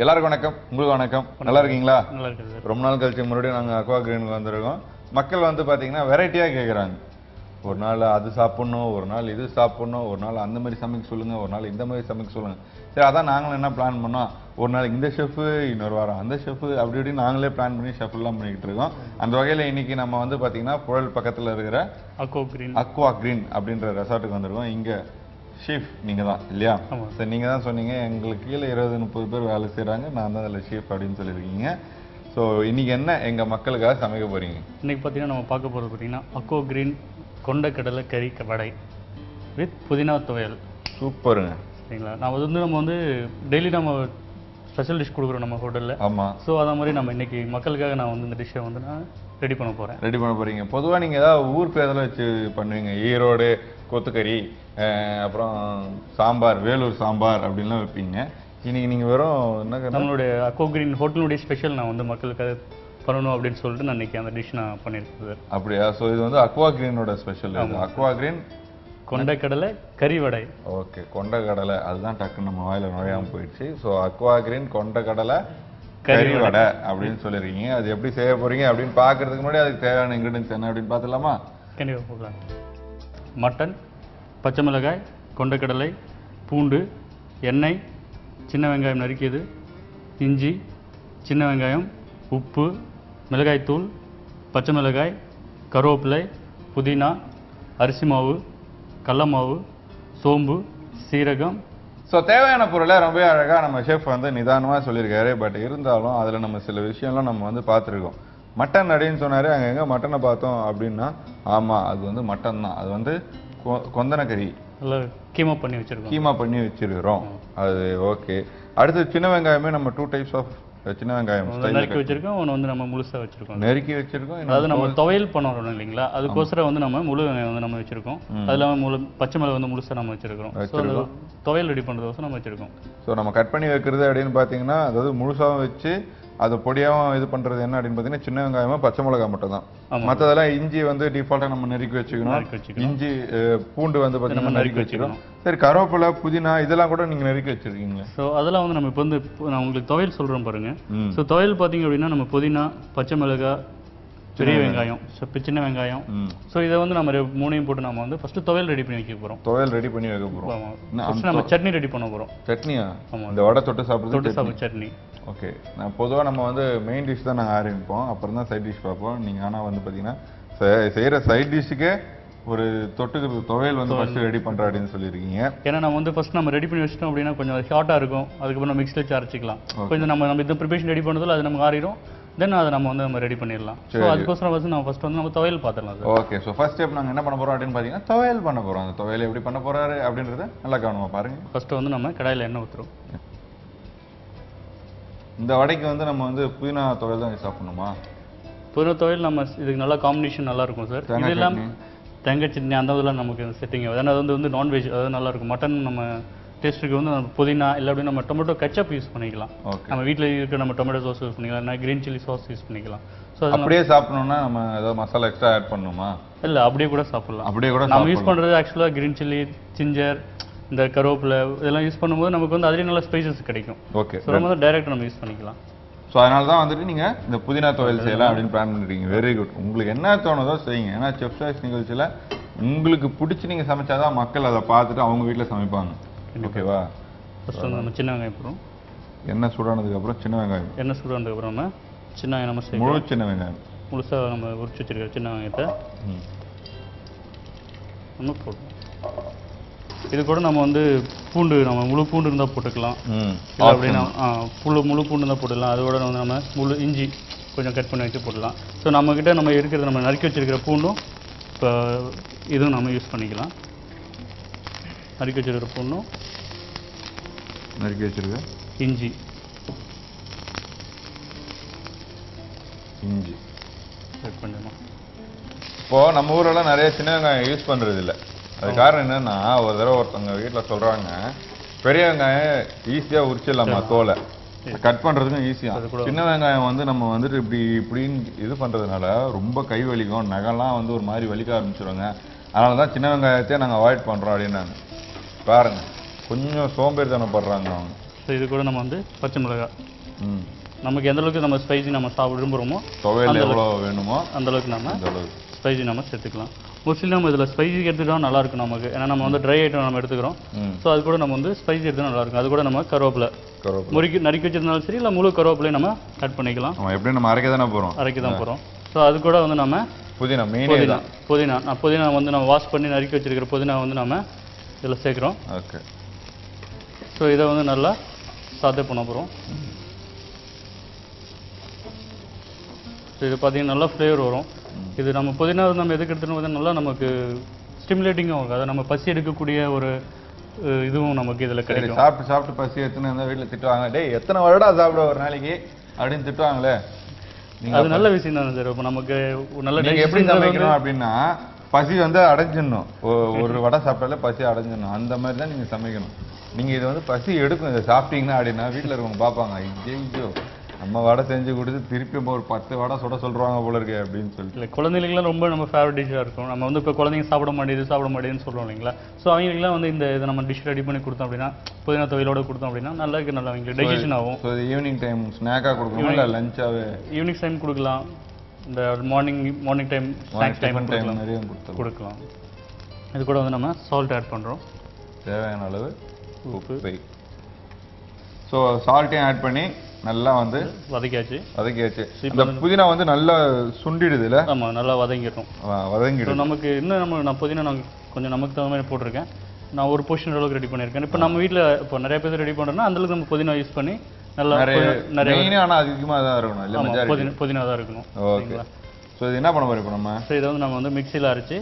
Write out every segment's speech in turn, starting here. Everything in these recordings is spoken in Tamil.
எல்லாருக்கும் வணக்கம். உங்களுக்கு வணக்கம். நல்லா இருக்கீங்களா? நல்லா இருக்கு சார். ரொம்ப நாள் கழிச்சு மறுபடியும் நாங்கள் அக்வா கிரீனுக்கு வந்திருக்கோம். மக்கள் வந்து பார்த்தீங்கன்னா வெரைட்டியாக கேட்குறாங்க. ஒரு நாள் அது சாப்பிட்ணும், ஒரு நாள் இது சாப்பிட்ணும், ஒரு நாள் அந்த மாதிரி சமைக்க சொல்லுங்கள், ஒரு நாள் இந்த மாதிரி சமைக்க சொல்லுங்கள். சரி, அதான் நாங்களும் என்ன பிளான் பண்ணோம், ஒரு நாளைக்கு இந்த ஷெஃபு, இன்னொரு வாரம் அந்த ஷெஃபு, அப்படி இப்படி நாங்களே பிளான் பண்ணி ஷெஃப்லாம் பண்ணிக்கிட்டு இருக்கோம். அந்த வகையில் இன்னைக்கு நம்ம வந்து பார்த்தீங்கன்னா புழல் பக்கத்தில் இருக்கிற அக்வா கிரீன் அப்படின்ற ரெசார்ட்டுக்கு வந்திருக்கோம். இங்கே ஷீஃப் நீங்கள் தான் இல்லையா? சரி, நீங்கள் தான் சொன்னீங்க எங்களுக்கு கீழே 20-30 பேர் வேலை செய்கிறாங்க, நான் தான் அதில் ஷீஃப் அப்படின்னு சொல்லியிருக்கீங்க. ஸோ இன்றைக்கி என்ன எங்கள் மக்களுக்காக சமைக்க போகிறீங்க? இன்றைக்கி பார்த்தீங்கன்னா நம்ம பார்க்க போகிறது பார்த்தீங்கன்னா அக்வா கிரீன் கொண்டக்கடலை கறி வடை வித் புதினா துவையல். சூப்பருங்க. சரிங்களா? நம்ம வந்து டெய்லி நம்ம ஸ்பெஷல் டிஷ் கொடுக்குறோம் நம்ம ஹோட்டலில். ஆமாம். ஸோ அதை மாதிரி நம்ம இன்றைக்கி மக்களுக்காக நான் வந்து இந்த டிஷ்ஷை வந்து நான் ரெடி பண்ண போகிறீங்க. பொதுவாக நீங்கள் ஏதாவது ஊர் பேரில் வச்சு பண்ணுவீங்க, ஈரோடு கொத்துக்கறி, அப்புறம் சாம்பார், வேலூர் சாம்பார் அப்படின்லாம் வைப்பீங்க. இன்னைக்கு நீங்கள் வெறும் என்ன, நம்மளுடைய அக்வா கிரீன் ஹோட்டலுடைய ஸ்பெஷல் நான் வந்து மக்களுக்காக பண்ணணும் அப்படின்னு சொல்லிட்டு நான் இன்றைக்கி அந்த டிஷ் நான் பண்ணியிருக்கேன் சார். அப்படியா? ஸோ இது வந்து அக்வா கிரீனோட ஸ்பெஷல். அக்வா கிரீன் கொண்டக்கடலை கறி வடை. ஓகே, கொண்டக்கடலை அதுதான் டக்குன்னு நம்ம வாயில நுழையாமல் போயிடுச்சு. ஸோ அக்வா கிரீன் கொண்டக்கடலை கறி வடை அப்படின்னு சொல்லியிருக்கீங்க. அது எப்படி செய்ய போறீங்க அப்படின்னு பார்க்கறதுக்கு முன்னாடி அதுக்கு தேவையான இன்கிரீடியன்ஸ் என்ன அப்படின்னு பார்த்துலாமா? கண்டிப்பாக போகலாம். மட்டன், பச்சை மிளகாய், கொண்டக்கடலை, பூண்டு, எண்ணெய், சின்ன வெங்காயம் நறுக்கியது, இஞ்சி, சின்ன வெங்காயம், உப்பு, மிளகாய்த்தூள், பச்சை மிளகாய், கருவேப்பிலை, புதினா, அரிசி மாவு, கடல மாவு, சோம்பு, சீரகம். ஸோ தேவையான பொருளை ரொம்ப அழகாக நம்ம ஷெஃப் வந்து நிதானமாக சொல்லியிருக்காரு. பட் இருந்தாலும் அதில் நம்ம சில விஷயம்லாம் நம்ம வந்து பார்த்துருக்கோம். மட்டன் அப்படின்னு சொன்னார். அங்கே எங்கே மட்டனை பார்த்தோம் அப்படின்னா, ஆமாம் அது வந்து மட்டன் தான். அது வந்து கொந்தனக்கறி நல்லா கீமா பண்ணி வச்சிருக்கிறோம். அது ஓகே. அடுத்து சின்ன வெங்காயமே நம்ம 2 டைப்ஸ் ஆஃப் சின்ன வெங்காயம் நறுக்கி வச்சிருக்கோம், ஒன்று வந்து நம்ம முழுசாக வச்சிருக்கோம். நறுக்கி வச்சிருக்கோம். அதாவது நம்ம துவையல் பண்ணுறோம் இல்லைங்களா, அதுக்கோசரம் வந்து நம்ம முழு வெங்காயம் வந்து நம்ம வச்சிருக்கோம். அது இல்லாமல் பச்சை மிளகாய் வந்து முழுசாக நம்ம வச்சிருக்கிறோம். துவையல் ரெடி பண்ணுறதுக்கோசரம் நம்ம வச்சிருக்கோம். ஸோ நம்ம கட் பண்ணி வைக்கிறது அப்படின்னு பார்த்தீங்கன்னா, அதாவது முழுசாகவும் வச்சு அதை பொடியாகவும் இது பண்ணுறது என்ன அப்படின்னு பார்த்தீங்கன்னா, சின்ன வெங்காயமாக பச்சை மிளகாய் மட்டும் தான். மற்றதெல்லாம் இஞ்சி வந்து டிஃபால்ட்டாக நம்ம நறுக்கி வச்சுக்கணும். இஞ்சி பூண்டு வந்து பார்த்தீங்கன்னா நம்ம நறுக்கி வச்சுக்கணும். சரி, கருவேப்பிலை, புதினா இதெல்லாம் கூட நீங்கள் நறுக்கி வச்சிருக்கீங்களா? ஸோ அதெல்லாம் வந்து நம்ம இப்போ வந்து நான் உங்களுக்கு துவையல் சொல்கிறோம் பாருங்க. ஸோ துவையல் பார்த்தீங்க அப்படின்னா நம்ம புதினா, பச்சை மிளகாய், பெரிய வெங்காயம், சின்ன வெங்காயம். ஸோ இதை வந்து நம்ம 3ஐயும் போட்டு நம்ம வந்து ஃபர்ஸ்ட் துவையல் ரெடி பண்ணி வைக்க போகிறோம். நம்ம சட்னி ரெடி பண்ண போகிறோம். சட்னியா? ஆமாம், இந்த வடை தொட்டு சாப்பிட்றது சட்னி. ஓகே. நான் பொதுவாக நம்ம வந்து மெயின் டிஷ் தான் நாங்கள் ஆரம்பிப்போம், அப்புறம் தான் சைட் டிஷ் பார்ப்போம். நீங்கள் ஆனால் வந்து பார்த்தீங்கன்னா செய்கிற சைட் டிஷ்ஷுக்கே ஒரு தொட்டுக்கு துவையல் வந்து ஃபர்ஸ்ட் ரெடி பண்ணுற அப்படின்னு சொல்லியிருக்கீங்க. ஏன்னா நம்ம வந்து ஃபர்ஸ்ட் நம்ம ரெடி பண்ணி வச்சிட்டோம் அப்படின்னா கொஞ்சம் ஷார்ட்டாக இருக்கும். அதுக்கப்புறம் நம்ம மிக்ஸில் வச்சு அரைச்சிக்கலாம். கொஞ்சம் நம்ம இந்த ப்ரிப்பரேஷன் ரெடி பண்ணுறதுல அது நமக்கு ஆறிடும். தென் அதை நம்ம ரெடி பண்ணிடலாம். ஸோ அதுக்கோசரம் வந்து நம்ம ஃபர்ஸ்ட் வந்து நம்ம துவையல் பார்த்துடலாம் sir. Okay. So first step நாங்கள் என்ன பண்ண போகிறோம் அப்படின்னு பார்த்தீங்கன்னா, துவையல் பண்ண போகிறோம். அந்த துவையல் எப்படி பண்ண போகிறாரு அப்படின்றத நல்லா கவனமாக பாருங்கள். ஃபர்ஸ்ட் வந்து நம்ம கடாயில் எண்ணெய் ஊற்றுறோம். இந்த வடைக்கு வந்து நம்ம வந்து புதினா துவையல் தான் சாப்பிடணுமா? புதினா துவையல் நம்ம இதுக்கு நல்லா காம்பினேஷன் நல்லா இருக்கும் சார். இது இல்லாமல் தேங்காய் சட்னி அந்த இதெல்லாம் நமக்கு செட்டிங் ஆகுது. ஏன்னா அது வந்து நான்வெஜ், அதாவது நல்லா இருக்கும். மட்டன் நம்ம டேஸ்ட்டுக்கு வந்து நம்ம புதினா இல்லை அப்படின்னு நம்ம டொமேட்டோ கெச்சப் யூஸ் பண்ணிக்கலாம். நம்ம வீட்டில் இருக்கிற நம்ம டொமேட்டோ சாஸ் யூஸ் பண்ணிக்கலாம், இல்லை கிரீன் சில்லி சாஸ் யூஸ் பண்ணிக்கலாம். ஸோ அப்படியே சாப்பிடணும்னா நம்ம ஏதாவது மசாலா எக்ஸ்ட்ரா ஆட் பண்ணணுமா? இல்லை, அப்படியே கூட சாப்பிடலாம். அப்படியே கூட நம்ம யூஸ் பண்ணுறது ஆக்சுவலாக கிரீன் சில்லி, ஜிஞ்சர், இந்த கருவேப்பிலை இதெல்லாம் யூஸ் பண்ணும்போது நமக்கு வந்து அதுலேயும் நல்ல ஸ்பைசஸ் கிடைக்கும். ஓகே. ஸோ நம்ம வந்து டைரெக்டாக நம்ம யூஸ் பண்ணிக்கலாம். ஸோ அதனால தான் வந்துட்டு நீங்கள் இந்த புதினா துவையல் செய்யலாம் அப்படின்னு பிளான் பண்ணிருக்கீங்க. Very good. உங்களுக்கு என்ன தோணுதோ செய்யுங்க. ஏன்னா செஃப் சாய்ஸ் நிகழ்ச்சியில் உங்களுக்கு பிடிச்சி நீங்கள் சமைச்சாதான் மக்கள் அதை பார்த்துட்டு அவங்க வீட்டில் சமைப்பாங்க. ஓகேவா? ஃபர்ஸ்ட் வந்து நம்ம சின்ன வெங்காயம் போடுறோம். எண்ணெய் சூடானதுக்கப்புறம் சின்ன வெங்காயம். எண்ணெய் சூடானதுக்கப்புறம் நம்ம சின்ன வெங்காயம் நம்ம முழு சின்ன வெங்காயம் முழுசாக நம்ம உரிச்சு வச்சிருக்கிற சின்ன வெங்காயத்தை நம்ம போடுறோம். இது கூட நம்ம வந்து பூண்டு, நம்ம முழு பூண்டு இருந்தால் போட்டுக்கலாம். இல்லை அப்படின்னா முழு பூண்டு இருந்தால் போட்டுக்கலாம். அதோட வந்து நம்ம முழு இஞ்சி கொஞ்சம் கட் பண்ணி வச்சு போடலாம். ஸோ நம்மக்கிட்ட நம்ம இருக்கிறது நம்ம நறுக்கி வச்சிருக்கிற பூண்டும் இப்போ இதுவும் நம்ம யூஸ் பண்ணிக்கலாம். நறுக்கி வச்சிருக்கிற பூண்டும், நறுக்கி வச்சிருக்க இஞ்சி கட் பண்ணிடலாம். இப்போது நம்ம ஊரெல்லாம் நிறைய சின்ன வெங்காயம் யூஸ் பண்ணுறது இல்லை. அது காரணம் என்னன்னா, ஒரு தடவை ஒருத்தவங்க வீட்டில் சொல்கிறாங்க, பெரிய வெங்காயம் ஈஸியாக உரிச்சிடலாமா தோலை, கட் பண்ணுறதுக்கும் ஈஸியாக. சின்ன வெங்காயம் வந்து நம்ம வந்துட்டு இப்படின்னு இது பண்ணுறதுனால ரொம்ப கை வலிக்கும், நகைலாம் வந்து ஒரு மாதிரி வலிக்க ஆரம்பிச்சிடுவாங்க. அதனால தான் சின்ன வெங்காயத்தையே நாங்கள் அவாய்ட் பண்ணுறோம் அப்படின்னாங்க. பாருங்கள், கொஞ்சம் சோம்பேறித்தனப்படுறாங்க அவங்க. ஸோ இது கூட நம்ம வந்து பச்சை மிளகாய் ம். நமக்கு எந்த அளவுக்கு நம்ம ஸ்பைசி நம்ம சாப்பிட விரும்புகிறோமோ துவையல் எவ்வளோ வேணுமோ அந்த அளவுக்கு நம்ம அந்த அளவுக்கு. ஸ்பைசி நம்ம சேர்த்துக்கலாம். மோஸ்ட்லி நம்ம இதில் ஸ்பைசி எடுத்துக்கிட்டா நல்லா இருக்கும் நமக்கு. ஏன்னா நம்ம வந்து ட்ரை ஐட்டம் நம்ம எடுத்துக்கிறோம். ஸோ அது கூட நம்ம வந்து ஸ்பைசி எடுத்துனா நல்லா இருக்கும். அது கூட நம்ம கருவேப்பிலை நறுக்கி வச்சிருந்தாலும் சரி, இல்லை முழு கருவேப்பிலையும் நம்ம ஆட் பண்ணிக்கலாம். எப்படியும் நம்ம அரைக்க தானே போகிறோம். அரைக்க தான் போகிறோம். ஸோ அது கூட வந்து நம்ம புதினா புதினா வந்து நம்ம வாஷ் பண்ணி நறுக்கி வச்சிருக்கிற புதினா வந்து நம்ம இதில் சேர்க்குறோம். ஓகே. ஸோ இதை வந்து நல்லா சாத்தே பண்ண போகிறோம். ஸோ இது பார்த்தீங்கன்னா நல்லா ஃப்ளேவர் வரும். இது நம்ம புதினா நம்ம எதுக்கு எடுத்துகிட்டு நல்லா நமக்கு ஸ்டிமுலேட்டிங்காக இருக்கும். அதை நம்ம பசி எடுக்கக்கூடிய ஒரு இதுவும் நமக்கு இதில் கிடைக்கும். சாப்பிட்டு பசி எடுத்துன்னு இருந்தால் வீட்டில் திட்டுவாங்க, டேய் எத்தனை வருடா சாப்பிட ஒரு நாளைக்கு அப்படின்னு திட்டுவாங்களே. அது நல்ல விஷயம் தானே சார். இப்போ நமக்கு நல்ல எப்படி சமைக்கணும் அப்படின்னா பசி வந்து அடைஞ்சிடணும். ஒரு வடை சாப்பிட்டாலே பசி அடைஞ்சிடணும். அந்த மாதிரி தான் நீங்கள் சமைக்கணும். நீங்கள் இதை வந்து பசி எடுக்கும் இதை சாப்பிட்டீங்கன்னா அப்படின்னா வீட்டில் இருக்கவங்க பார்ப்பாங்க, ஐயோ நம்ம வடை செஞ்சு கொடுத்து திருப்பி ஒரு 10 வடை சுட சொல்கிறாங்க போல இருக்கே அப்படின்னு சொல்லிட்டு. இல்லை குழந்தைகளுக்குலாம் ரொம்ப நம்ம ஃபேவரட் டிஷ்ஷாக இருக்கும். நம்ம வந்து இப்போ குழந்தைங்க சாப்பிட மாட்டேதுன்னு சொல்கிறோம் இல்லைங்களா. ஸோ அவங்களுக்குலாம் வந்து இதை நம்ம டிஷ் ரெடி பண்ணி கொடுத்தோம் அப்படின்னா புதினா துவையலோட கொடுத்தோம் அப்படின்னா நல்லா அவங்களுக்கு டைஜஷன் ஆகும். ஸோ இது ஈவினிங் டைம் ஸ்நாக்காக கொடுக்கணும் இல்லை லஞ்சாகவே? ஈவினிங் டைம் கொடுக்கலாம், இந்த மார்னிங் டைம் ஸ்நாக்ஸ் டைம் கொடுக்கலாம். இது கூட வந்து நம்ம சால்ட் ஆட் பண்ணுறோம், தேவையான அளவு உப்பு. ஸோ சால்ட்டையும் ஆட் பண்ணி நல்லா வந்து வதக்கியாச்சு. இந்த புதினா வந்து நல்லா சுண்டிடுது இல்லை? ஆமாம், நல்லா வதங்கிடும். நமக்கு இன்னும் நான் புதினா நான் கொஞ்சம் நமக்கு தகுந்த மாதிரி போட்டிருக்கேன். நான் ஒரு போர்ஷன் அளவுக்கு ரெடி பண்ணியிருக்கேன். இப்போ நம்ம வீட்டில் இப்போ நிறைய பேர் ரெடி பண்ணுறோன்னா அந்தளவுக்கு நம்ம புதினா யூஸ் பண்ணி நல்லா நிறைய ஆனால் அதிகமாக தான் இருக்கணும் இல்லை? புதினா தான் இருக்கணும். ஓகே. ஸோ இது என்ன பண்ண போகிறோம் இப்போ நம்ம? ஸோ இதை வந்து நம்ம வந்து மிக்சியில் அரைச்சி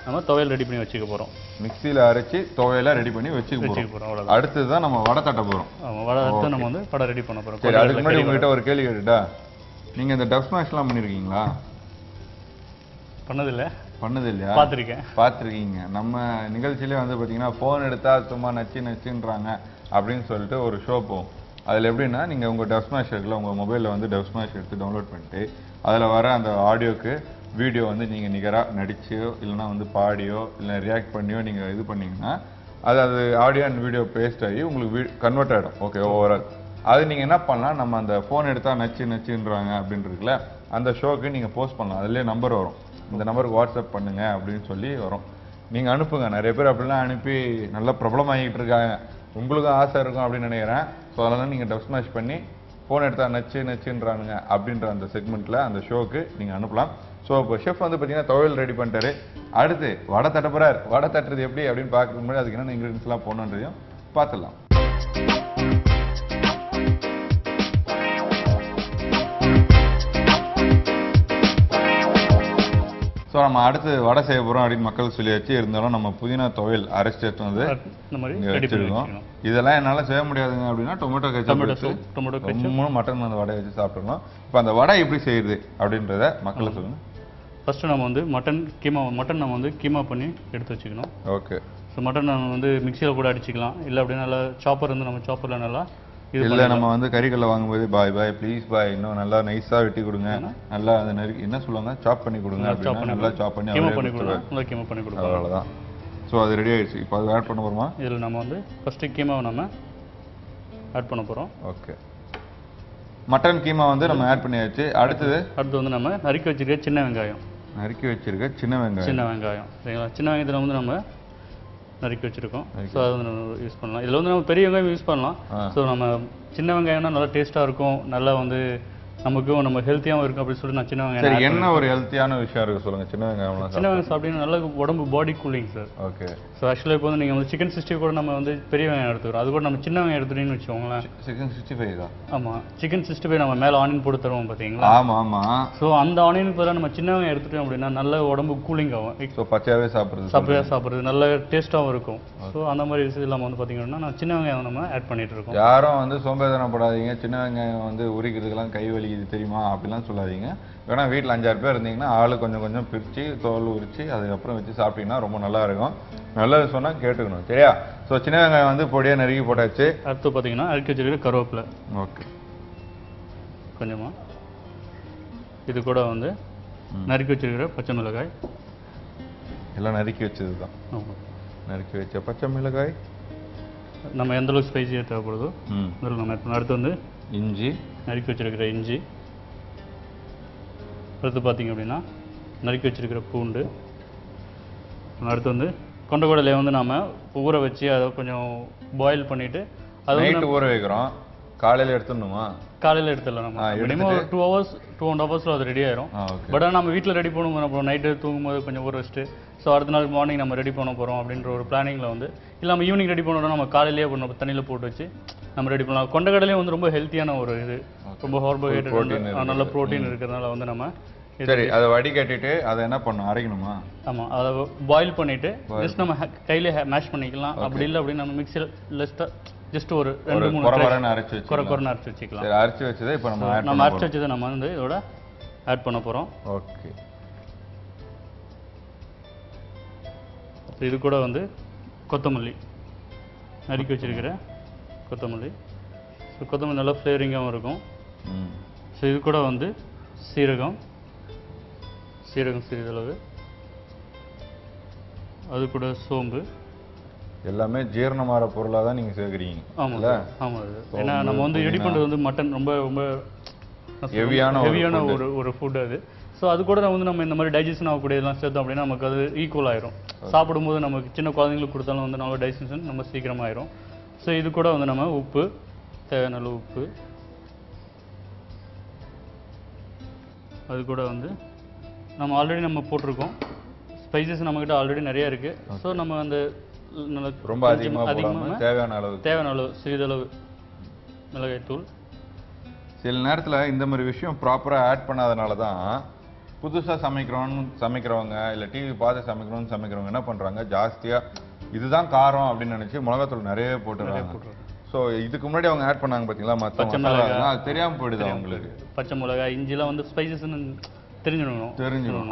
நம்ம துவையல் ரெடி பண்ணி வச்சுக்க போகிறோம். மிக்சியில் அரைச்சி துவையெல்லாம் ரெடி பண்ணி வச்சுக்க போகிறோம். அவ்வளோ அடுத்தது தான் நம்ம வடை தட்ட போகிறோம். வடை அடுத்து நம்ம வந்து வடை ரெடி பண்ண போகிறோம். சரி, அதுக்கு முன்னாடி உங்ககிட்ட ஒரு கேள்வி கேட்டுட்டா, நீங்கள் இந்த டப் ஸ்மாஷ்லாம் பண்ணியிருக்கீங்களா? பண்ணதில்லையா? பார்த்துருக்கீங்க. நம்ம நிகழ்ச்சியிலே வந்து பார்த்தீங்கன்னா ஃபோன் எடுத்தால் சும்மா நச்சுன்றாங்க அப்படின்னு சொல்லிட்டு ஒரு ஷோ போகும். அதில் எப்படின்னா நீங்கள் உங்கள் டப் ஸ்மாஷ் இருக்குல்ல, உங்கள் மொபைலில் வந்து டப் ஸ்மாஷ் எடுத்து டவுன்லோட் பண்ணிட்டு அதில் வர அந்த ஆடியோக்கு வீடியோ வந்து நீங்கள் நிகராக நடிச்சியோ இல்லைனா வந்து பாடியோ இல்லை ரியாக்ட் பண்ணியோ நீங்கள் இது பண்ணிங்கன்னா அது ஆடியோ அண்ட் வீடியோ பேஸ்ட் ஆகி உங்களுக்கு கன்வெர்ட் ஆகிடும். ஓகே, ஓவரால் அது நீங்கள் என்ன பண்ணலாம், நம்ம அந்த ஃபோன் எடுத்தால் நச்சுன்றாங்க அப்படின்றதுல அந்த ஷோக்கு நீங்கள் போஸ்ட் பண்ணலாம். அதுலேயே நம்பர் வரும், இந்த நம்பருக்கு வாட்ஸ்அப் பண்ணுங்க அப்படின்னு சொல்லி வரும். நீங்கள் அனுப்புங்க. நிறைய பேர் அப்படிலாம் அனுப்பி நல்லா பிரபலமாகிட்டு இருக்காங்க. உங்களுக்கும் ஆசை இருக்கும் அப்படின்னு நினைக்கிறேன். ஸோ அதெல்லாம் நீங்கள் டப் ஸ்மாஷ் பண்ணி ஃபோன் எடுத்தால் நச்சுன்றானுங்க அப்படின்ற அந்த செக்மெண்ட்டில் அந்த ஷோக்கு நீங்கள் அனுப்பலாம். ஸோ இப்போ ஷெஃப் வந்து பார்த்தீங்கன்னா துவையல் ரெடி பண்ணிட்டாரு. அடுத்து வடை தட்ட போகிறார். வடை தட்டுறது எப்படி அப்படின்னு பார்க்கறதுக்கு முன்னாடி அதுக்கு என்னென்ன இன்க்ரீடியன்ஸ்லாம் போடணுன்றதையும் பார்த்துடலாம். ஸோ நம்ம அடுத்து வடை செய்ய போகிறோம் அப்படின்னு மக்கள் சொல்லியாச்சு. இருந்தாலும் நம்ம புதினா துவையல் அரைச்சி எடுத்து வந்து வச்சுருக்கோம். இதெல்லாம் என்னால் செய்ய முடியாதுங்க அப்படின்னா டொமேட்டோ கெச்சப் மட்டன் அந்த வடையை வச்சு சாப்பிட்றோம். இப்போ அந்த வடை எப்படி செய்யுது அப்படின்றத மக்களை சொல்லுங்கள். ஃபஸ்ட்டு நம்ம வந்து மட்டன் நம்ம வந்து கீமா பண்ணி எடுத்து வச்சுக்கணும். ஓகே. ஸோ மட்டன் நம்ம வந்து மிக்சியில் கூட அடிச்சிக்கலாம், இல்லை அப்படின்னா நல்லா சாப்பர் வந்து நம்ம சாப்பரில் நல்லா இல்லை நம்ம வந்து கறிக்கல்ல வாங்கும்போது பாய் ப்ளீஸ் பாய் இன்னும் நல்லா நைஸாக வெட்டி கொடுங்க, நல்லா அந்த நறுக்கி என்ன சொல்லுவாங்க சாப் பண்ணி கொடுங்க அப்படின்னா நல்லா சாப் பண்ணி கீமா பண்ணி கொடுங்க. அவ்வளோதான். ஸோ அது ரெடி ஆயிடுச்சு. இப்போ அது ஆட் பண்ண போகிறோமா? இதில் நம்ம வந்து ஃபஸ்ட்டு கீமாவை நம்ம ஆட் பண்ண போகிறோம். ஓகே. மட்டன் கீமா வந்து நம்ம ஆட் பண்ணியாச்சு. அடுத்து வந்து நம்ம நறுக்கி வச்சிருக்க சின்ன வெங்காயம் சரிங்களா. சின்ன வெங்காயத்தில் வந்து நம்ம நறுக்கி வச்சுருக்கோம். ஸோ அது வந்து நம்ம யூஸ் பண்ணலாம். இதில் வந்து நம்ம பெரிய வெங்காயம் யூஸ் பண்ணலாம். ஸோ நம்ம சின்ன வெங்காயம்னா நல்லா டேஸ்ட்டாக இருக்கும், நல்லா வந்து நமக்கும் நம்ம ஹெல்த்தியாகவும் இருக்கும் அப்படின்னு சொல்லிட்டு நான் சின்ன வெங்காயம். என்ன ஒரு ஹெல்த்தியான விஷயம் இருக்குது சொல்லுங்கள்? சின்ன வெங்காயம் சாப்பிட்டீங்கன்னா நல்ல உடம்பு பாடி கூலிங் சார். ஓகே. ஸோ ஆக்சுவலாக இப்போ வந்து நீங்கள் வந்து சிக்கன் 60 கூட நம்ம வந்து பெரிய வெங்காயம் எடுத்துக்கிறோம், அது கூட நம்ம சின்ன வெங்காயம் எடுத்துட்டீங்கன்னு வச்சுக்கோங்களேன். சிக்கன் 65 தான். ஆமாம், சிக்கன் 65 நம்ம மேலே ஆனியன் போட்டு தருவோம் பார்த்தீங்களா? ஆமாம். ஸோ அந்த ஆனியனுக்கு பதிலாக நம்ம சின்ன வெங்காயம் எடுத்துட்டோம் அப்படின்னா நல்ல உடம்பு கூலிங் ஆகும். ஸோ பச்சையாகவே சாப்பிட்றது நல்ல டேஸ்ட்டாகவும் இருக்கும். ஸோ அந்த மாதிரி விஷயம் இல்லாமல் வந்து பார்த்தீங்கன்னா நான் சின்ன வெங்காயம் நம்ம ஆட் பண்ணிட்டு இருக்கோம். யாரும் வந்து சோம்பேறித்தனப்படாதீங்க, சின்ன வெங்காயம் வந்து உரிக்கிறதுக்கெல்லாம் கை வலிக்குது தெரியுமா அப்படிலாம் சொல்லாதீங்க. வேணா வீட்டில் 5-6 பேர் இருந்தீங்கன்னா ஆளு கொஞ்சம் கொஞ்சம் பிரித்து தோல் உரித்து அதுக்கப்புறம் வச்சு சாப்பிட்டீங்கன்னா ரொம்ப நல்லா இருக்கும். நல்லது சொன்னால் கேட்டுக்கணும், சரியா? ஸோ சின்ன வெங்காயம் வந்து பொடியாக நறுக்கி போட்டாச்சு. அடுத்து பார்த்தீங்கன்னா அரைச்சி வச்சுருக்க கருவேப்பிலை. ஓகே. கொஞ்சமாக இது கூட வந்து நறுக்கி வச்சுருக்கிற பச்சை மிளகாய். எல்லாம் நறுக்கி வச்சது தான். நறுக்கி வச்ச பச்சை மிளகாய் நம்ம எந்த அளவுக்கு ஸ்பைஸியாக தேவைப்படுதோ அதில் நம்ம அடுத்து வந்து இஞ்சி, நறுக்கி வச்சிருக்கிற இஞ்சி, அடுத்து பார்த்தீங்க அப்படின்னா நறுக்கி வச்சிருக்கிற பூண்டு, அடுத்து வந்து கொண்டக்கடலையை வந்து நாம் ஊற வச்சு அதை கொஞ்சம் பாயில் பண்ணிவிட்டு அதை நைட்டு ஊற வைக்கிறோம், காலையில் எடுத்துடணுமா? காலையில் எடுத்துடலாம் நம்ம. மினிமம் ஒரு 2 hours 2.5 hours அது ரெடி ஆயிரும். பட் ஆனால் நம்ம வீட்டில் ரெடி பண்ணுவோம், அப்புறம் நைட்டு தூங்கும்போது கொஞ்சம் ஊற வச்சுட்டு ஸோ அடுத்த நாள் மார்னிங் நம்ம ரெடி பண்ண போகிறோம் அப்படின்ற ஒரு பிளானிங்கில் வந்து இல்லை நம்ம ஈவினிங் ரெடி பண்ணோம்னா நம்ம காலையிலேயே நம்ம தண்ணியில் போட்டு வச்சு நம்ம ரெடி பண்ணலாம். கொண்டக்கடலையும் வந்து ரொம்ப ஹெல்த்தியான ஒரு இது, ரொம்ப கார்போஹைட்ரேட் நல்ல ப்ரோட்டீன் இருக்கிறதுனால வந்து நம்ம சரி அதை வடிகட்டிட்டு அதை என்ன பண்ணணும், அரைக்கணுமா? ஆமாம், அதை பாயில் பண்ணிவிட்டு ஜஸ்ட் நம்ம கையிலே மேஷ் பண்ணிக்கலாம். அப்படி இல்லை அப்படின்னு நம்ம மிக்சியில் லெஸ்ட்டாக ஜஸ்ட் ஒரு 2-3 அரைச்சி வச்சு குறை அரைச்சி வச்சுக்கலாம். சரி, அரைச்சி வச்சதை இப்போ நம்ம அரைச்சி வச்சதை நம்ம வந்து இதோட ஆட் பண்ண போகிறோம். ஓகே. இது கூட வந்து கொத்தமல்லி நறுக்கி வச்சிருக்கிற கொத்தமல்லி. ஸோ கொத்தமல்லி நல்லா ஃப்ளேவரிங்காகவும் இருக்கும். ஸோ இது கூட வந்து சீரகம் சிறிதளவு, அது கூட சோம்பு. எல்லாமே ஜீரணமாகிற பொருளாக தான் நீங்கள் சேர்க்குறீங்க. ஆமாம் ஆமாம். ஏன்னா நம்ம வந்து ரெடி பண்ணுறது வந்து மட்டன் ரொம்ப ரொம்ப ஹெவியான ஒரு ஃபுட் அது. ஸோ அது கூட வந்து நம்ம இந்த மாதிரி டைஜஷன் ஆகக்கூடிய இதெல்லாம் சேர்த்தோம் அப்படின்னா நமக்கு அது ஈக்குவல் ஆயிரும். சாப்பிடும்போது நமக்கு சின்ன குழந்தைங்களுக்கு கொடுத்தாலும் வந்து நம்ம டைஜஷன் நம்ம சீக்கிரமாயிரும். ஸோ இது கூட வந்து நம்ம உப்பு, தேவையான அளவு உப்பு, அது கூட வந்து நம்ம ஆல்ரெடி நம்ம போட்டிருக்கோம் ஸ்பைசஸ் நம்மக்கிட்ட ஆல்ரெடி நிறைய இருக்குது. ஸோ நம்ம அந்த ரொம்ப அதிகமாக தேவையான அளவு சிறிதளவு மிளகாய்த்தூள். சில நேரத்தில் இந்த மாதிரி விஷயம் ப்ராப்பராக ஆட் பண்ணாதனால தான் புதுசாக சமைக்கிறவங்க இல்லை டிவி பார்த்து சமைக்கிறவங்க என்ன பண்ணுறாங்க, ஜாஸ்தியாக இதுதான் காரம் அப்படின்னு நினச்சி மிளகாத்தூள் நிறைய போட்டுறாங்க. ஸோ இதுக்கு முன்னாடி அவங்க ஆட் பண்ணாங்க பார்த்தீங்களா, மற்ற மசாலா அது தெரியாமல் போயிடுது அவங்களுக்கு. பச்சை மிளகாய் இஞ்சிலாம் வந்து ஸ்பைசஸ்ன்னு தெரிஞ்சிடணும்.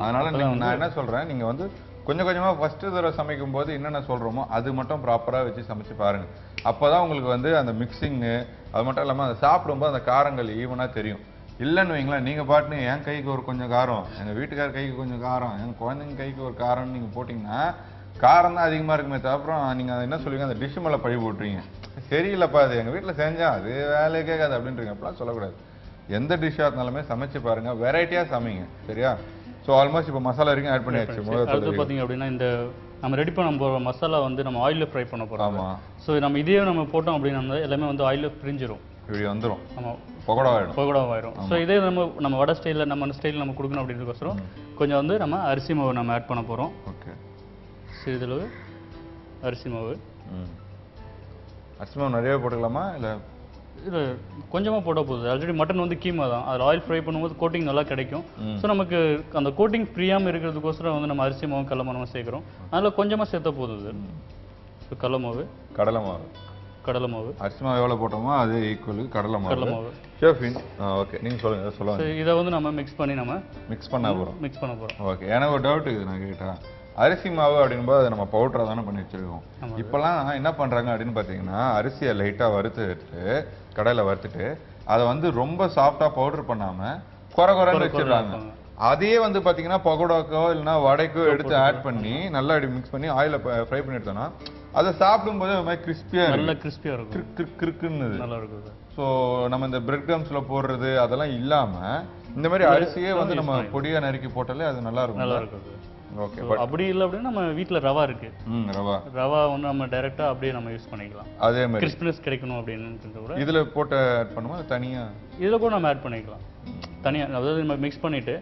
அதனால நான் என்ன சொல்கிறேன், நீங்கள் வந்து கொஞ்சம் கொஞ்சமாக ஃபஸ்ட்டு தடவை சமைக்கும் போது என்னென்ன சொல்கிறோமோ அது மட்டும் ப்ராப்பராக வச்சு சமைச்சு பாருங்கள். அப்போ தான் உங்களுக்கு வந்து அந்த மிக்சிங்கு அது மட்டும் இல்லாமல் அதை சாப்பிடும்போது அந்த காரங்கள் ஈவனாக தெரியும். இல்லைன்னு வைங்களேன், நீங்கள் பாட்டுன்னு என் கைக்கு ஒரு கொஞ்சம் காரம், எங்கள் வீட்டுக்கார கைக்கு கொஞ்சம் காரம், எங்கள் குழந்தைங்க கைக்கு ஒரு காரம்னு நீங்கள் போட்டிங்கன்னா காரம் தான் அதிகமாக இருக்குமே தவிர நீங்கள் அதை என்ன சொல்லுவீங்க, அந்த டிஷ்ஷு மேலே பழி போட்டுறீங்க. சரியில்லைப்பா அது எங்கள் வீட்டில் செஞ்சால் அது வேலையே கேட்காது அப்படின்றீங்க. அப்படிலாம் சொல்லக்கூடாது. எந்த டிஷ்ஷாக இருந்தாலுமே சமைச்சு பாருங்கள், வெரைட்டியாக சமைங்க. சரியா? ஸோ ஆல்மோஸ்ட் இப்போ மசாலா வரைக்கும் ஆட் பண்ணியாச்சு. அடுத்து பார்த்தீங்க அப்படின்னா இந்த நம்ம ரெடி பண்ண போகிற மசாலா வந்து நம்ம ஆயிலில் ஃப்ரை பண்ண போகிறோம். ஆமாம். ஸோ நம்ம இதே நம்ம போட்டோம் அப்படின்னா எல்லாமே வந்து ஆயிலில் பிரிஞ்சிடும், இப்படி வந்துடும். ஆமாம், பகோடாவாயிடும். ஸோ இதே நம்ம வடை ஸ்டைலில் நம்ம ஸ்டைலில் நம்ம கொடுக்கணும் அப்படின்றதுக்கோசரம் கொஞ்சம் வந்து நம்ம அரிசி மாவு நம்ம ஆட் பண்ண போகிறோம். ஓகே. சிறிதளவு அரிசி மாவு. அரிசி மாவு நிறைய போட்டுக்கலாமா இல்லை இது கொஞ்சமாக போட்டால் போகுது? ஆல்ரெடி மட்டன் வந்து கீமா தான், அதில் ஆயில் ஃப்ரை பண்ணும்போது கோட்டிங் நல்லா கிடைக்கும். ஸோ நமக்கு அந்த கோட்டிங் ஃப்ரீயாமல் இருக்கிறதுக்கோசரம் வந்து நம்ம அரிசி மாவு கடலை மாவு சேர்க்குறோம். அதில் கொஞ்சமாக சேர்த்தா போகுது. ஸோ கடலை மாவு, அரிசி மாவு எவ்வளோ போட்டோமோ அது ஈக்குவல் கடலை மாவு. ஓகே, நீங்கள் சொல்லுங்கள். இதை வந்து நம்ம மிக்ஸ் பண்ணி மிக்ஸ் பண்ண போகிறோம். ஓகே. எனக்கு ஒரு டவுட் இருக்குது, நான் கேட்டேன். அரிசி மாவு அப்படின்போது அதை நம்ம பவுடராக தானே பண்ணி வச்சுருக்கோம். இப்போல்லாம் என்ன பண்ணுறாங்க அப்படின்னு பார்த்தீங்கன்னா, அரிசியை லைட்டாக வறுத்துட்டு கடையில் வறுத்துட்டு அதை வந்து ரொம்ப சாஃப்டாக பவுடர் பண்ணாமல் குறைன்னு வச்சிடுறாங்க. அதையே வந்து பார்த்தீங்கன்னா பகோடாக்கோ இல்லைன்னா வடைக்கோ எடுத்து ஆட் பண்ணி நல்லா இப்படி மிக்ஸ் பண்ணி ஆயிலில் ஃப்ரை பண்ணி எடுத்தோன்னா அதை சாப்பிடும்போது அது மாதிரி கிறிஸ்பியாக இருக்கும், கிறுக்குன்னு நல்லா இருக்கும். ஸோ நம்ம இந்த பிரெட் க்ரம்ஸில் போடுறது அதெல்லாம் இல்லாமல் இந்த மாதிரி அரிசியே வந்து நம்ம பொடியாக நறுக்கி போட்டாலே அது நல்லா இருக்கும். ஓகே. அப்படி இல்லை அப்படின்னா நம்ம வீட்டில் ரவா இருக்கு, ரவா வந்து நம்ம டைரெக்டாக அப்படியே நம்ம யூஸ் பண்ணிக்கலாம். அதே மாதிரி கிறிஸ்பினஸ் கிடைக்கணும் அப்படின்னு கூட இதில் போட்டு ஆட் பண்ணுவோம். தனியாக இதில் கூட நம்ம ஆட் பண்ணிக்கலாம் தனியாக, அதாவது நம்ம மிக்ஸ் பண்ணிவிட்டு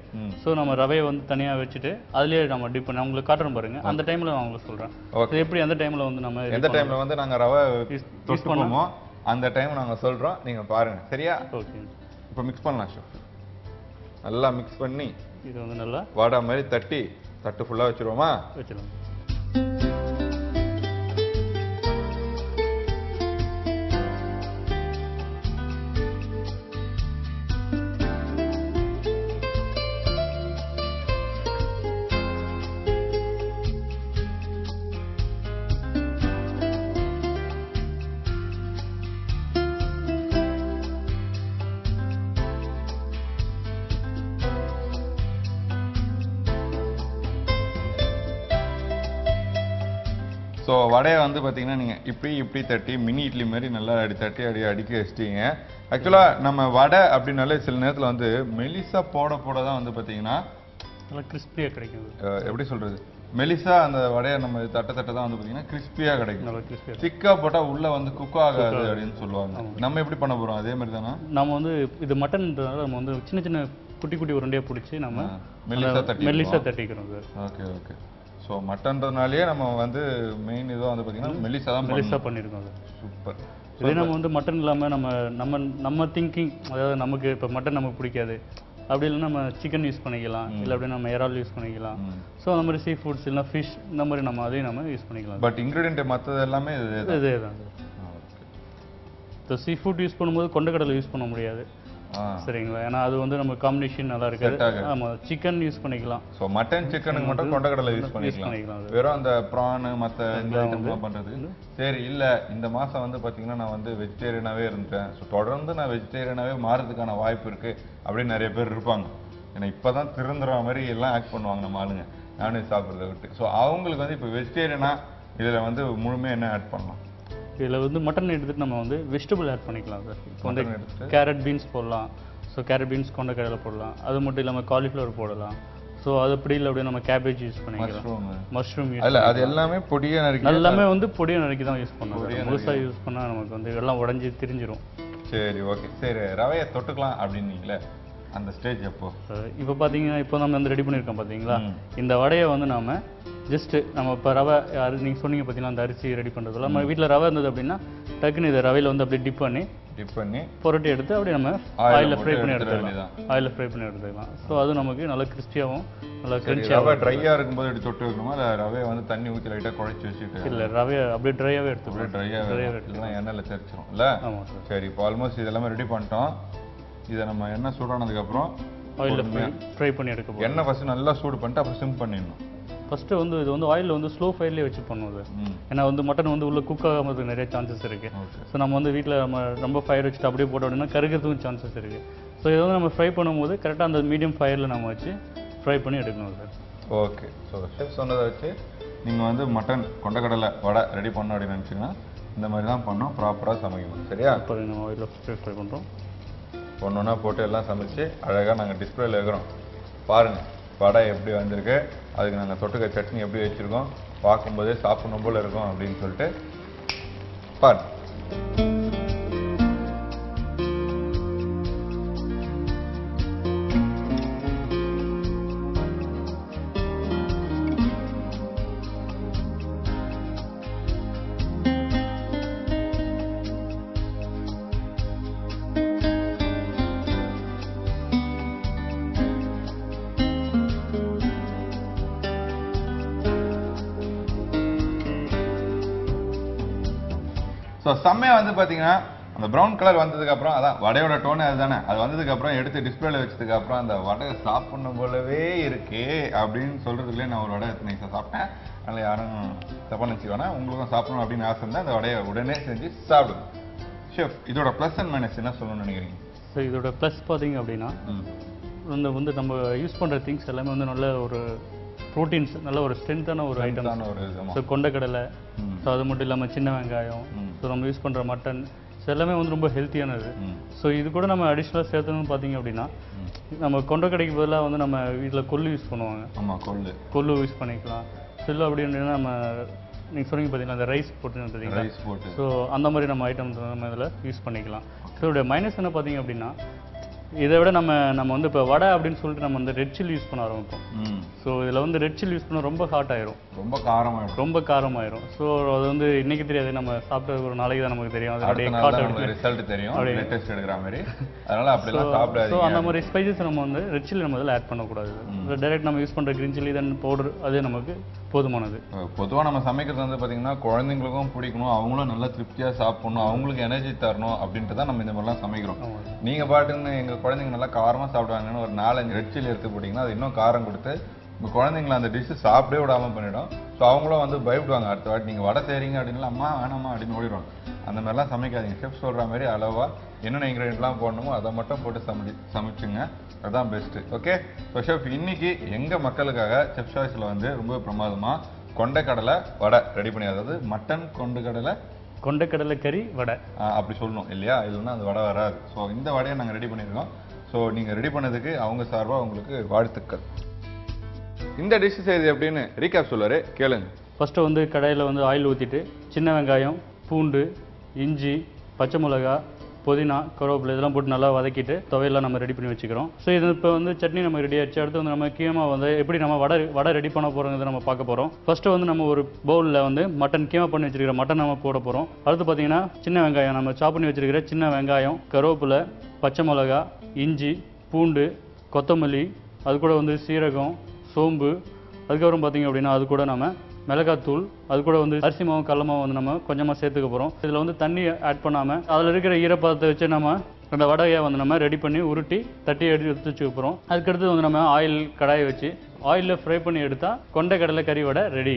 ஸோ நம்ம ரவையை வந்து தனியாக வச்சுட்டு அதுலேயே நம்ம டிப் பண்ணி உங்களுக்கு காட்டுறோம் பாருங்க. அந்த டைமில் நான் உங்களுக்கு சொல்கிறேன் எப்படி அந்த டைமில் வந்து நம்ம எந்த டைமில் வந்து நாங்கள் ரவை யூஸ் பண்ணுவோமோ அந்த டைம் நாங்கள் சொல்கிறோம், நீங்கள் பாருங்கள். சரியா? ஓகே. இப்போ மிக்ஸ் பண்ணலாம் ஷெஃப். நல்லா மிக்ஸ் பண்ணி இது வந்து நல்லா வாடா மாதிரி தட்டு ஃபுல்லாக வச்சுருவோமா? வச்சிடலாம். ஸோ வடையை வந்து பார்த்தீங்கன்னா நீங்கள் இப்படி தட்டி மினி இட்லி மாதிரி நல்லா தட்டி அடுக்கி வச்சிட்டீங்க. ஆக்சுவலா நம்ம வடை அப்படின்னாலே சில நேரத்துல வந்து மெலிசா போட தான் வந்து பாத்தீங்கன்னா நல்லா கிறிஸ்பியா கிடைக்கும். எப்படி சொல்றது, மெலிசா அந்த வடையை நம்ம தட்ட தான் வந்து பாத்தீங்கன்னா கிறிஸ்பியா கிடைக்கும். நல்லா கிறிஸ்பியா. திக்கா போட்டா உள்ள வந்து குக் ஆகாது அப்படின்னு சொல்லுவாங்க. நம்ம எப்படி பண்ண போறோம் அதே மாதிரி தானா? நம்ம வந்து இது மட்டன்றதால நம்ம வந்து சின்ன சின்ன குட்டி உருண்டையா பிடிச்சி நம்ம மெல்லிசா தட்டிக்கிறோம் சார். Okay okay. ஸோ மட்டன்றதுனாலே நம்ம வந்து மெயின் இதுவாக வந்து பார்த்தீங்கன்னா மெல்லிசா பண்ணியிருக்கோம் சார். சூப்பர். இதே நம்ம வந்து மட்டன் இல்லாமல் நம்ம திங்கிங், அதாவது நமக்கு இப்போ மட்டன் நமக்கு பிடிக்காது அப்படி இல்லைன்னா நம்ம சிக்கன் யூஸ் பண்ணிக்கலாம், இல்லை அப்படின்னா நம்ம இறால் யூஸ் பண்ணிக்கலாம். ஸோ அந்த மாதிரி சீ ஃபுட்ஸ் இல்லைனா ஃபிஷ் இந்த மாதிரி நம்ம அதையும் நம்ம யூஸ் பண்ணிக்கலாம். பட் இன்க்ரீடியன்ட் மற்றது எல்லாமே இதே தான் sir. So seafood use பண்ணும்போது கொண்டக்கடலை யூஸ் பண்ண முடியாது சரிங்களா, ஏன்னா அது வந்து நம்ம காம்பினேஷன் நல்லா இருக்காது. ஆமா, சிக்கன் யூஸ் பண்ணிக்கலாம். ஸோ மட்டன் சிக்கனுக்கு மட்டும் கொண்டக்கடலை யூஸ் பண்ணிக்கலாம். வெறும் அந்த ப்ரான் மற்ற இந்த ஐட்டம்லாம் பண்ணுறது சரி இல்லை. இந்த மாதம் வந்து பார்த்தீங்கன்னா நான் வந்து வெஜிடேரியனாகவே இருந்தேன், ஸோ தொடர்ந்து நான் வெஜிடேரியனாகவே மாறதுக்கான வாய்ப்பு இருக்குது அப்படின்னு நிறைய பேர் இருப்பாங்க. ஏன்னா இப்போ தான் திருந்துற மாதிரி எல்லாம் ஆக்ட் பண்ணுவாங்க நம்ம ஆளுங்க நான்வெஜ் சாப்பிட்றத விட்டு. ஸோ அவங்களுக்கு வந்து இப்போ வெஜிடேரியனாக இதில் வந்து முழுமையாக என்ன ஆட் பண்ணலாம்? இதில் வந்து மட்டன் எடுத்துகிட்டு நம்ம வந்து வெஜிடபிள் ஆட் பண்ணிக்கலாம் சார். இப்போ வந்து கேரட் பீன்ஸ் போடலாம். ஸோ கேரட் பீன்ஸ் கொண்டக்கடலை போடலாம். அது மட்டும் இல்லாமல் காலிஃப்ளவர் போடலாம். ஸோ அது அப்படி இல்லை அப்படியே நம்ம கேபேஜ் யூஸ் பண்ணிக்கலாம். மஷ்ரூம் அது எல்லாமே பொடியாக நறுக்கி எல்லாமே வந்து பொடியாக நறுக்கி தான் யூஸ் பண்ணுவோம். முழுசாக யூஸ் பண்ணால் நமக்கு வந்து எல்லாம் உடஞ்சி திரிஞ்சிடும். சரி ஓகே. சரி ரவையை தொட்டுக்கலாம் அப்படின்னீங்களே, அந்த ஸ்டேஜ் எப்போ? இப்போ பார்த்தீங்கன்னா இப்போ நம்ம வந்து ரெடி பண்ணியிருக்கோம் பார்த்தீங்களா, இந்த வடையை வந்து நாம ஜஸ்ட்டு நம்ம இப்போ ரவை நீங்கள் சொன்னீங்க பார்த்தீங்கன்னா அந்த அரிசி ரெடி பண்ணுறதுல நம்ம வீட்டில் ரவை இருந்தது அப்படின்னா டக்குன்னு இதை ரவையில் வந்து அப்படியே டிப் பண்ணி புரட்டி எடுத்து அப்படியே நம்ம ஆயிலில் ஃப்ரை பண்ணி எடுத்துக்கலாம். ஸோ அது நமக்கு நல்லா கிறிஸ்பியாகவும் நல்லா கிரிஞ்சியாக. ட்ரையாக இருக்கும்போது எடுத்து தொட்டு வைக்கணுமா, இல்லை ரவையை வந்து தண்ணி ஊற்றி லைட்டாக குழைச்சி வச்சுட்டு? இல்லை, ரவையை அப்படியே ட்ரையாகவே எடுத்துக்கலாம். ட்ரையாக எடுத்துக்கலாம், எண்ணெயில் தெரிச்சிடும் இல்லை? ஆமாம் சார். சரி, இப்போ ஆல்மோஸ்ட் இதெல்லாமே ரெடி பண்ணிட்டோம். இதை நம்ம எண்ணெய் சூடானதுக்கப்புறம் ஆயிலில் ஃப்ரை பண்ணி எடுக்க. எண்ணெய் ஃபஸ்ட்டு நல்லா சூடு பண்ணிட்டு அப்புறம் சிம் பண்ணிடணும். ஃபஸ்ட்டு வந்து இது வந்து ஆயிலில் வந்து ஸ்லோ ஃபயர்லேயே வச்சு பண்ணுவது. ஏன்னா வந்து மட்டன் வந்து உள்ள குக் ஆகாமதுக்கு நிறைய சான்சஸ் இருக்குது. ஸோ நம்ம வந்து வீட்டில் நம்ம ரொம்ப ஃபயர் வச்சுட்டு அப்படியே போட்டோம் அப்படின்னா கருகிறதுக்கும் சான்சஸ் இருக்குது. ஸோ இதை வந்து நம்ம ஃப்ரை பண்ணும்போது கரெக்டாக அந்த மீடியம் ஃபயரில் நம்ம வச்சு ஃப்ரை பண்ணி எடுக்கணும் சார். ஓகே. ஸோ ஷெஃப் சொன்னதை வச்சு நீங்கள் வந்து மட்டன் கொண்டக்கடலை வடை ரெடி பண்ணோம் அப்படின்னு நினச்சிங்கன்னா இந்த மாதிரி தான் பண்ணோம், ப்ராப்பராக சமைக்கணும். சரியா? இப்போ நம்ம ஆயிலில் ஃப்ரை பண்ணுறோம். ஒன்றா போட்டு எல்லாம் சமைச்சு அழகாக நாங்கள் டிஸ்பிளேல வைக்கிறோம். பாருங்கள் வடை எப்படி வந்திருக்கு, அதுக்கு நாங்கள் தொட்டுக்க சட்னி எப்படி வச்சுருக்கோம், பார்க்கும்போதே சாப்பிடணும் போல் இருக்கும் அப்படின்னு சொல்லிட்டு பாருங்க. ஸோ செம்மையாக வந்து பார்த்தீங்கன்னா அந்த ப்ரௌன் கலர் வந்ததுக்கப்புறம், அதான் வடையோட டோனே அதுதானே, அது வந்ததுக்கப்புறம் எடுத்து டிஸ்பிளேல வச்சதுக்கப்புறம் அந்த வடையை சாப்பிடணும் போலவே இருக்கே அப்படின்னு சொல்கிறதுலேயே நான் ஒரு வடை நைஸாக சாப்பிட்டேன். அதனால் யாரும் தப்பாக நினச்சிக்க வேணாம், உங்களுக்கும் சாப்பிடணும் அப்படின்னு ஆசை இருந்தால் அந்த வடையை உடனே செஞ்சு சாப்பிடுங்க. ஷெஃப், இதோட ப்ளஸ் அண்ட் மைனஸ் என்ன சொல்லணும்னு நினைக்கிறீங்க? ஸோ இதோட ப்ளஸ் பார்த்தீங்க அப்படின்னா இந்த வந்து நம்ம யூஸ் பண்ணுற திங்ஸ் எல்லாமே வந்து நல்ல ஒரு ப்ரோட்டீன்ஸ், நல்ல ஒரு ஸ்ட்ரென்த்தான ஒரு ஐட்டம். ஸோ கொண்டக்கடலை, ஸோ அது மட்டும் இல்லாமல் சின்ன வெங்காயம், ஸோ நம்ம யூஸ் பண்ணுற மட்டன், ஸோ எல்லாமே வந்து ரொம்ப ஹெல்த்தியானது. ஸோ இது கூட நம்ம அடிஷ்னலாக சேர்த்தணும்னு பார்த்தீங்க அப்படின்னா நம்ம கொண்டக்கடைக்கு பதிலாக வந்து நம்ம வீட்டில் கொள்ளு யூஸ் பண்ணுவாங்க. ஆமாம், கொள்ளு யூஸ் பண்ணிக்கலாம். ஸோ இல்லை அப்படின்னா நம்ம நீங்கள் சொன்னீங்க பார்த்தீங்கன்னா அந்த ரைஸ் போட்டு, ஸோ அந்த மாதிரி நம்ம ஐட்டம் நம்ம இதில் யூஸ் பண்ணிக்கலாம். ஸோ இதோடைய மைனஸ் என்ன பார்த்தீங்க அப்படின்னா இதை விட நம்ம வந்து இப்போ வடை அப்படின்னு சொல்லிட்டு நம்ம வந்து ரெட் சில்லி யூஸ் பண்ண ஆரம்பிப்போம். ஸோ இதில் வந்து ரெட் சில்லி யூஸ் பண்ண ரொம்ப ஹாட் ஆயிரும், ரொம்ப காரமாயிரும். ஸோ அது வந்து இன்னைக்கு தெரியாது, நம்ம சாப்பிட்ட ஒரு நாளைக்கு தான் நமக்கு தெரியும், அதோடைய ரிசல்ட் தெரியும், டெஸ்ட் எடுக்கிற மாதிரி. அதனால அப்படிலாம் சாப்பிடாதீங்க. ஸோ அந்த மாதிரி ஸ்பைசஸ் நம்ம வந்து ரெட் சில்லி நம்ம இதில் ஆட் பண்ணக்கூடாது. டைரக்ட் நம்ம யூஸ் பண்ணுற கிரீன் சில்லி தென் பவுடர் அதே நமக்கு போதுமானது. பொதுவாக நம்ம சமைக்கிறது வந்து பார்த்தீங்கன்னா குழந்தைங்களுக்கும் பிடிக்கணும், அவங்களும் நல்லா திருப்தியாக சாப்பிடணும், அவங்களுக்கு எனர்ஜி தரணும் அப்படின்ட்டு தான் நம்ம இந்த மாதிரிலாம் சமைக்கிறோம். நீங்கள் பாட்டுன்னு எங்கள் குழந்தைங்க நல்லா காரமாக சாப்பிடுவாங்கன்னு ஒரு 4-5 ரெட் சில்லி எடுத்து போட்டிங்கன்னா அது இன்னும் காரம் கொடுத்து உங்கள் குழந்தைங்கள அந்த டிஷ்ஷு சாப்பிடவே விடாமல் பண்ணிவிடும். ஸோ அவங்களும் வந்து பயப்படுவாங்க, அடுத்த வாட்டி நீங்கள் வடை செய்கிறீங்க அப்படின்னா அம்மா வேணாம்மா அப்படின்னு ஓடிடுவாங்க. அந்த மாதிரிலாம் சமைக்காதீங்க. ஷெஃப் சொல்கிற மாதிரி அளவாக என்னென்ன இன்க்ரீடியன்ட்லாம் போடணுமோ அதை மட்டும் போட்டு சமைச்சுங்க, அதுதான் பெஸ்ட்டு. ஓகே. ஸோ ஷெஃப் இன்னைக்கு எங்கள் மக்களுக்காக செஃப் சாய்ஸில் வந்து ரொம்ப பிரமாதமாக கொண்டக்கடலை வடை ரெடி பண்ணி, அதாவது மட்டன் கொண்டக்கடலை கொண்டைக்கடலை கறி வடை. அப்படி சொல்லணும் இல்லையா, இல்லைன்னா அந்த வடை வராது. ஸோ இந்த வடையை நாங்கள் ரெடி பண்ணியிருக்கோம். ஸோ நீங்கள் ரெடி பண்ணதுக்கு அவங்க சார்பாக உங்களுக்கு வாழ்த்துக்கள். இந்த டிஷ் செய்யுது எப்படின்னு ரீகேப் சொல்லுவார், கேளுங்க. ஃபஸ்ட்டு வந்து கடாயில் வந்து ஆயில் ஊற்றிட்டு சின்ன வெங்காயம், பூண்டு, இஞ்சி, பச்சை மிளகா, புதினா, கருவேப்பிலை இதெல்லாம் போட்டு நல்லா வதக்கிட்டு துவையெல்லாம் நம்ம ரெடி பண்ணி வச்சுக்கிறோம். ஸோ இது இப்போ வந்து சட்னி நம்ம ரெடி ஆச்சு. அடுத்து வந்து நம்ம கீமா வந்து எப்படி நம்ம வடை ரெடி பண்ண போகிறோங்கிறத நம்ம பார்க்க போகிறோம். ஃபஸ்ட்டு வந்து நம்ம ஒரு பவுலில் வந்து மட்டன் கீமா பண்ணி வச்சிருக்கிற மட்டன் நம்ம போட போகிறோம். அடுத்து பார்த்தீங்கன்னா சின்ன வெங்காயம், நம்ம சாப் பண்ணி வச்சிருக்கிற சின்ன வெங்காயம், கருவேப்பிலை, பச்சை மிளகா, இஞ்சி, பூண்டு, கொத்தமல்லி, அது கூட வந்து சீரகம், சோம்பு, அதுக்கப்புறம் பார்த்தீங்க அப்படின்னா அது கூட நம்ம மிளகாத்தூள், அது கூட வந்து அரிசி மாவும் கடல மாவும் வந்து நம்ம கொஞ்சமாக சேர்த்துக்க போகிறோம். இதில் வந்து தண்ணி ஆட் பண்ணாமல் அதில் இருக்கிற ஈரப்பதத்தை வச்சு நம்ம அந்த வடையை வந்து நம்ம ரெடி பண்ணி உருட்டி தட்டி எடுத்து வச்சுக்க போகிறோம். அதுக்கடுத்து வந்து நம்ம ஆயில் கடாயை வச்சு ஆயிலில் ஃப்ரை பண்ணி எடுத்தால் கொண்டைக்கடலை கறி வடை ரெடி.